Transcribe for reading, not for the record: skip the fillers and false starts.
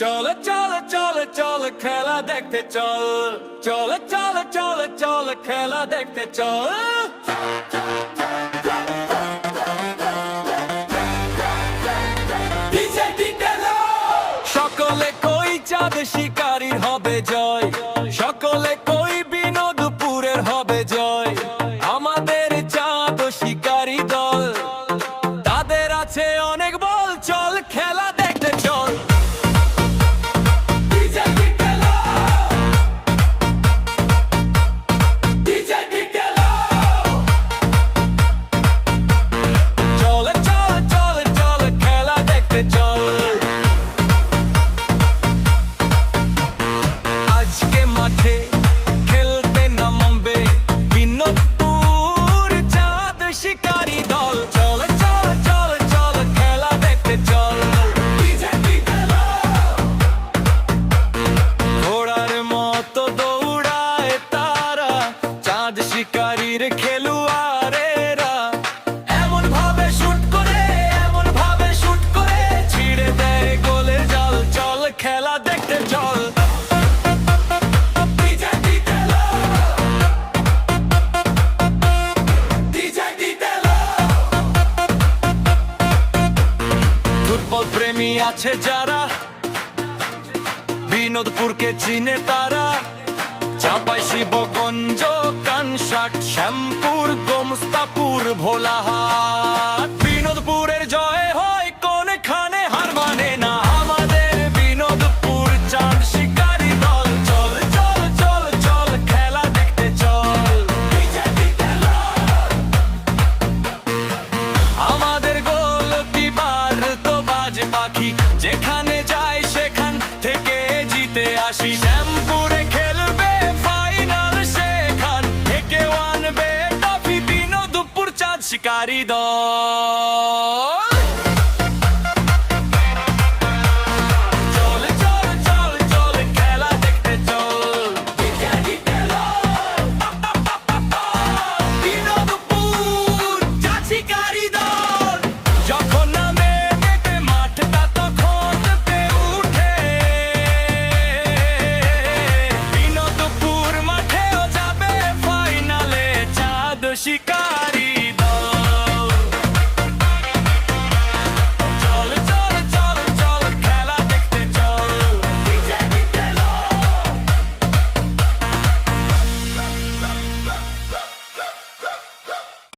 চল চল চল চল খেলা দেখতে চল, চল চল চল চল খেলা দেখতে চল। সকলে কই চাঁদ শিকারীর হবে জয়, সকলে কই বিনোদপুরের হবে জয়। আমাদের চাঁদ শিকারী দল, তাদের আছে অনেক বল, চল খেলা দেখতে চল। শিকারীর খেলুয়াড়েরা এমন ভাবে শুট করে, এমন ভাবে শুট করে ছিঁড়ে দেয় গোলের জাল, চল খেলা দেখতে চল। ফুটবল প্রেমী আছে যারা, বিনোদপুরকে চিনে তারা। চাপাই শিবগঞ্জ, কানসাট, শ্যামপুর, গোমস্তাপুর, ভোলাহাট।